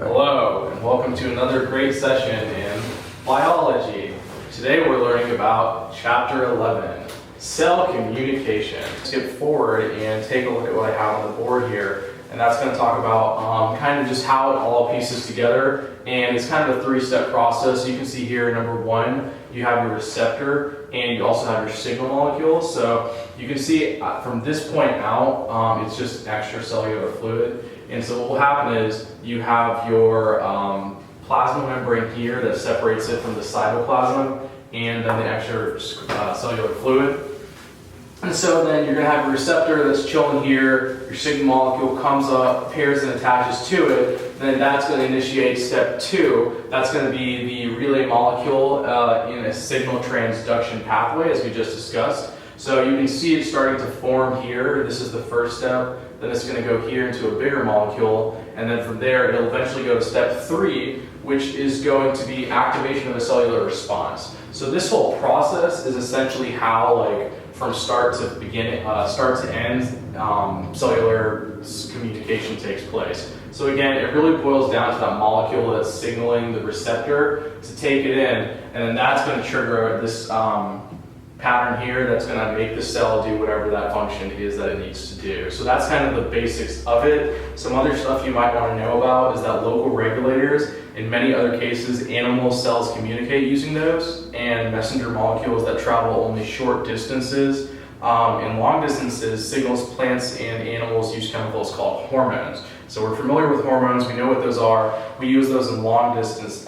Hello, and welcome to another great session in biology. Today we're learning about Chapter 11, Cell Communication. Skip forward and take a look at what I have on the board here, and that's going to talk about kind of just how it all pieces together, and it's kind of a three-step process. You can see here, number one, you have your receptor, and you also have your signal molecules. So you can see from this point out, it's just extracellular fluid. And so what will happen is you have your plasma membrane here that separates it from the cytoplasm and then the extracellular fluid. And so then you're going to have a receptor that's chilling here, your signal molecule comes up, pairs and attaches to it, then that's going to initiate step 2. That's going to be the relay molecule in a signal transduction pathway, as we just discussed. So you can see it starting to form here. This is the first step. Then it's going to go here into a bigger molecule, and then from there it'll eventually go to step 3, which is going to be activation of a cellular response. So this whole process is essentially how, like, from start to end, cellular communication takes place. So again, it really boils down to that molecule that's signaling the receptor to take it in, and then that's going to trigger this pattern here that's going to make the cell do whatever that function is that it needs to do. So that's kind of the basics of it. Some other stuff you might want to know about is that local regulators, in many other cases, animal cells communicate using those, and messenger molecules that travel only short distances. In long distances, signals plants and animals use chemicals called hormones. So we're familiar with hormones, we know what those are. We use those in long distance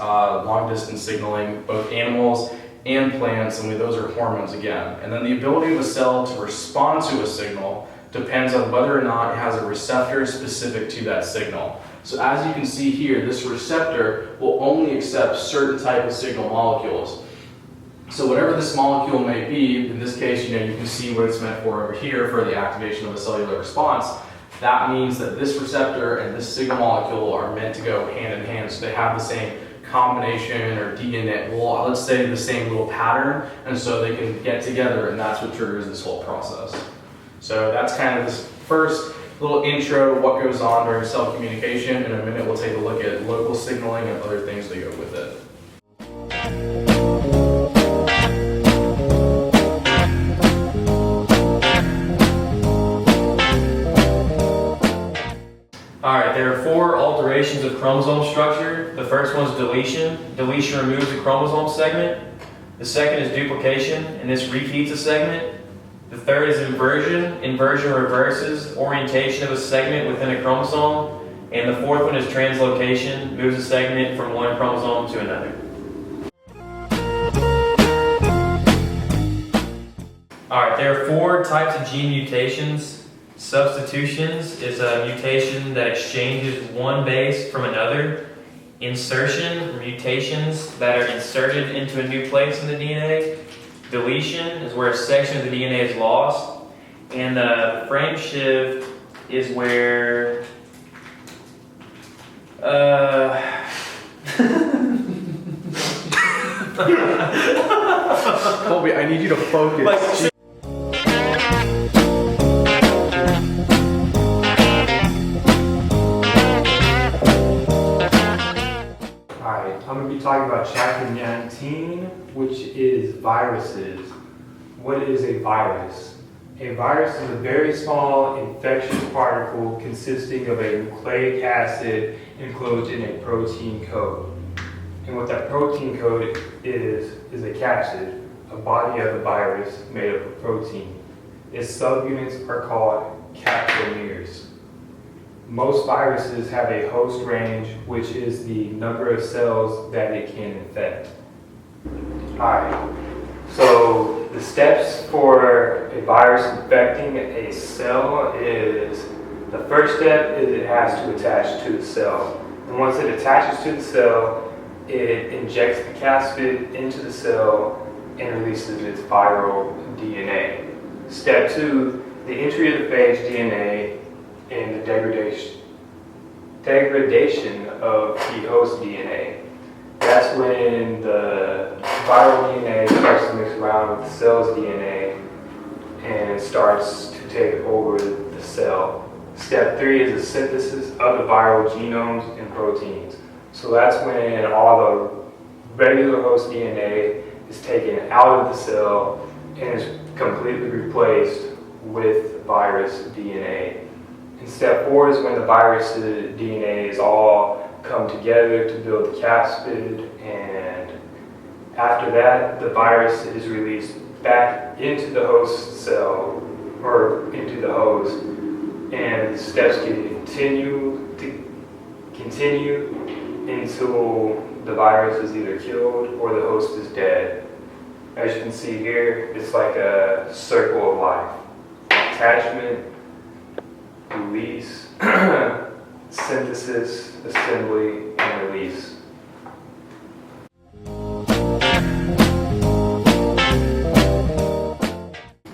signaling, both animals and plants, and those are hormones again. And then the ability of a cell to respond to a signal depends on whether or not it has a receptor specific to that signal. So as you can see here, this receptor will only accept certain type of signal molecules. So whatever this molecule may be, in this case, you can see what it's meant for over here for the activation of a cellular response. That means that this receptor and this signal molecule are meant to go hand in hand, so they have the same combination or DNA, well, let's say the same little pattern, and so they can get together, and that's what triggers this whole process. So that's kind of this first little intro of what goes on during cell communication. In a minute, we'll take a look at local signaling and other things that go with it. Alright, there are 4 alterations of chromosome structure. The first one is deletion. Deletion removes a chromosome segment. The second is duplication, and this repeats a segment. The third is inversion. Inversion reverses orientation of a segment within a chromosome. And the fourth one is translocation, moves a segment from one chromosome to another. Alright, there are 4 types of gene mutations. Substitutions is a mutation that exchanges one base from another. Insertion, mutations that are inserted into a new place in the DNA. Deletion is where a section of the DNA is lost. And the frame shift is where Colby, I need you to focus. I'm going to be talking about Chapter 19, which is viruses. What is a virus? A virus is a very small infectious particle consisting of a nucleic acid enclosed in a protein coat. And what that protein coat is a capsid, a body of the virus made up of protein. Its subunits are called capsomeres. Most viruses have a host range, which is the number of cells that it can infect. Alright, so the steps for a virus infecting a cell is, the first step is it has to attach to the cell. And once it attaches to the cell, it injects the capsid into the cell and releases its viral DNA. Step 2, the entry of the phage DNA and the degradation of the host DNA. That's when the viral DNA starts to mix around with the cell's DNA and starts to take over the cell. Step 3 is the synthesis of the viral genomes and proteins. So that's when all the regular host DNA is taken out of the cell and is completely replaced with virus DNA. And step 4 is when the virus DNA is all come together to build the capsid, and after that, the virus is released back into the host cell, or into the host, and the steps can continue until the virus is either killed or the host is dead. As you can see here, it's like a circle of life. Attachment, release, synthesis, assembly, and release.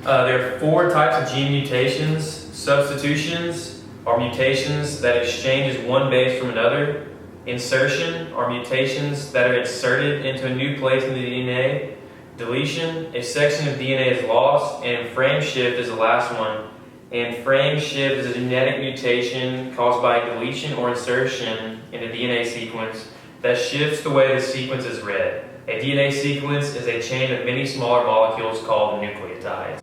There are 4 types of gene mutations. Substitutions are mutations that exchanges one base from another. Insertion are mutations that are inserted into a new place in the DNA. Deletion, a section of DNA is lost. And frame shift is the last one. And frame shift is a genetic mutation caused by deletion or insertion in a DNA sequence that shifts the way the sequence is read. A DNA sequence is a chain of many smaller molecules called nucleotides.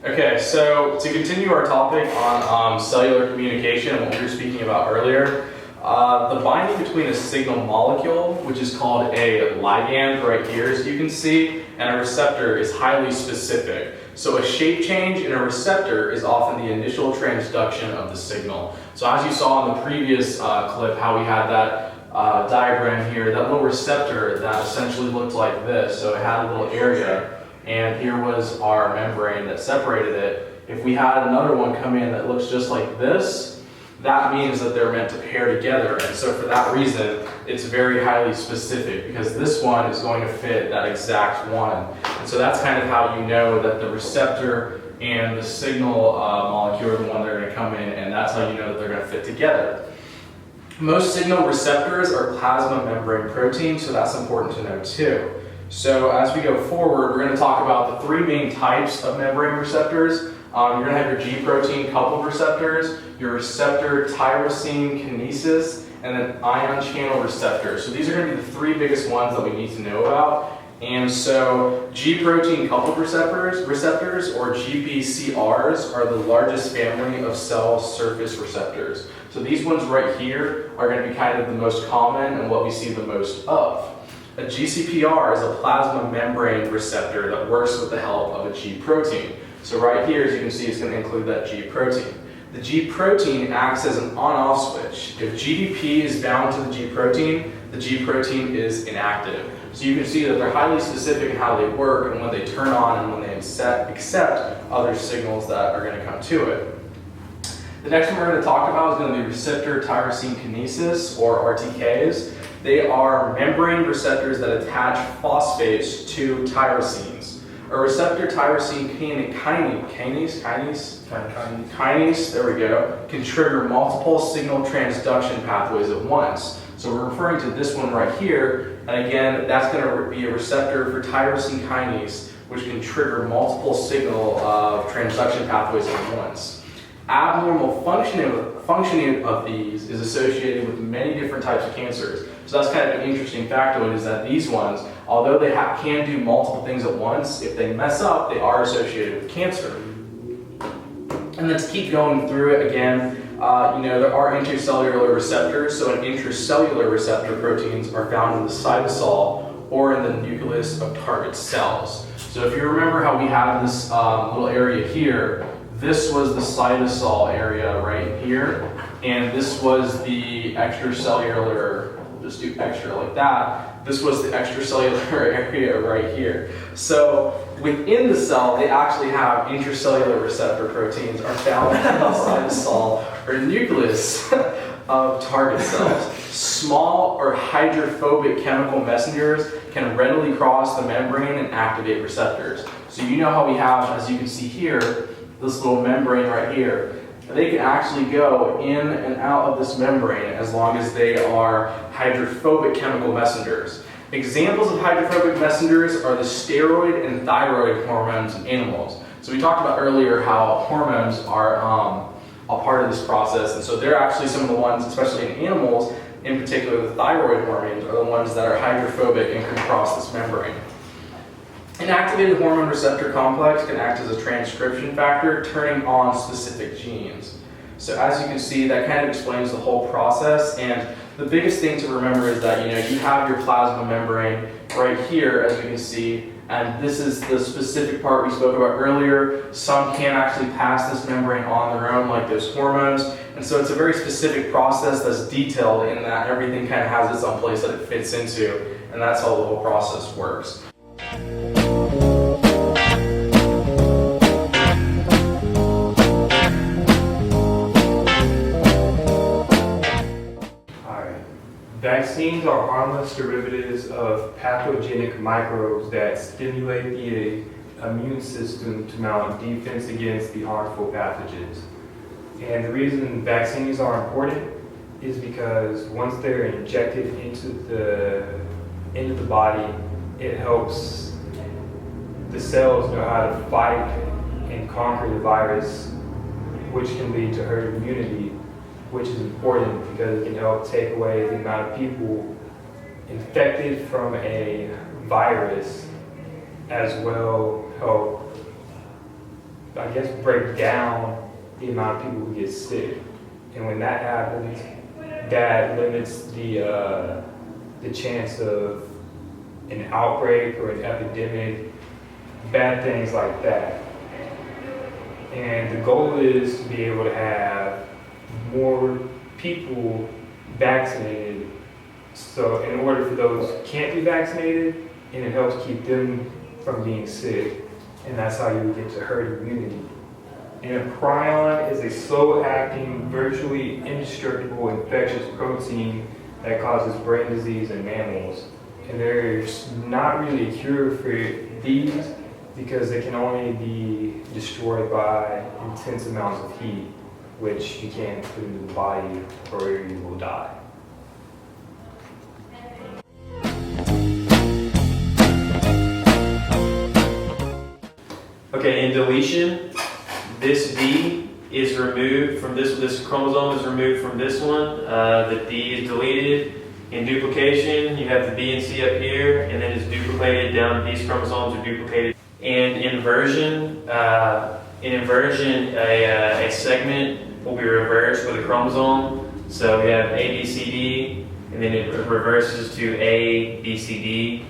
Okay, so to continue our topic on cellular communication and what we were speaking about earlier, the binding between a signal molecule, which is called a ligand right here, as you can see, and a receptor is highly specific. So a shape change in a receptor is often the initial transduction of the signal. So as you saw in the previous clip, how we had that diagram here, that little receptor that essentially looked like this. So it had a little area, and here was our membrane that separated it. If we had another one come in that looks just like this, that means that they're meant to pair together. And so for that reason, it's very highly specific, because this one is going to fit that exact one. And so that's kind of how you know that the receptor and the signal molecule are the one that are going to come in, and that's how you know that they're going to fit together. Most signal receptors are plasma membrane proteins, so that's important to know too. So as we go forward, we're going to talk about the 3 main types of membrane receptors. You're going to have your G protein coupled receptors, your receptor tyrosine kinesis, and then ion channel receptors. So these are going to be the 3 biggest ones that we need to know about. And so G protein coupled receptors, or GPCRs, are the largest family of cell surface receptors. So these ones right here are going to be kind of the most common and what we see the most of. A GCPR is a plasma membrane receptor that works with the help of a G protein. So right here, as you can see, it's going to include that G protein. The G protein acts as an on-off switch. If GDP is bound to the G protein is inactive. So you can see that they're highly specific in how they work and when they turn on and when they accept other signals that are going to come to it. The next one we're going to talk about is going to be receptor tyrosine kinesis, or RTKs. They are membrane receptors that attach phosphates to tyrosines. A receptor tyrosine kinase, there we go, can trigger multiple signal transduction pathways at once. So we're referring to this one right here, and again, that's going to be a receptor for tyrosine kinase, which can trigger multiple signal transduction pathways at once. Abnormal functioning of these is associated with many different types of cancers. So that's kind of an interesting factoid, is that these ones, although they can do multiple things at once, if they mess up, they are associated with cancer. And let's keep going through it again. There are intracellular receptors, so an intracellular receptor proteins are found in the cytosol or in the nucleus of target cells. So if you remember how we had this little area here, this was the cytosol area right here, and this was the extracellular, we'll just do extra like that, this was the extracellular area right here. So within the cell, they actually have intracellular receptor proteins are found in the cytosol or nucleus of target cells. Small or hydrophobic chemical messengers can readily cross the membrane and activate receptors. So you know how we have, as you can see here, this little membrane right here. They can actually go in and out of this membrane as long as they are hydrophobic chemical messengers. Examples of hydrophobic messengers are the steroid and thyroid hormones in animals. So we talked about earlier how hormones are a part of this process, and so they're actually some of the ones, especially in animals, in particular the thyroid hormones, are the ones that are hydrophobic and can cross this membrane. An activated hormone receptor complex can act as a transcription factor, turning on specific genes. So as you can see, that kind of explains the whole process, and the biggest thing to remember is that you have your plasma membrane right here, as we can see, and this is the specific part we spoke about earlier. Some can actually pass this membrane on their own, like those hormones, and so it's a very specific process that's detailed in that everything kind of has its own place that it fits into, and that's how the whole process works. Vaccines are harmless derivatives of pathogenic microbes that stimulate the immune system to mount defense against the harmful pathogens. And the reason vaccines are important is because once they're injected into the body, it helps the cells know how to fight and conquer the virus, which can lead to herd immunity, which is important because it can help take away the amount of people infected from a virus, as well help, I guess, break down the amount of people who get sick. And when that happens, that limits the chance of an outbreak or an epidemic, bad things like that. And the goal is to be able to have more people vaccinated, so in order for those who can't be vaccinated, and it helps keep them from being sick, and that's how you get to herd immunity. And a prion is a slow-acting, virtually indestructible infectious protein that causes brain disease in mammals. And there's not really a cure for these because they can only be destroyed by intense amounts of heat, which you can't put into the body or you will die. Okay, in deletion, this D is removed from this chromosome is removed from this one. The D is deleted. In duplication, you have the B and C up here, and then it's duplicated down. These chromosomes are duplicated. And inversion, a segment will be reversed with a chromosome. So we have A, B, C, D, and then it reverses to A, B, C, D.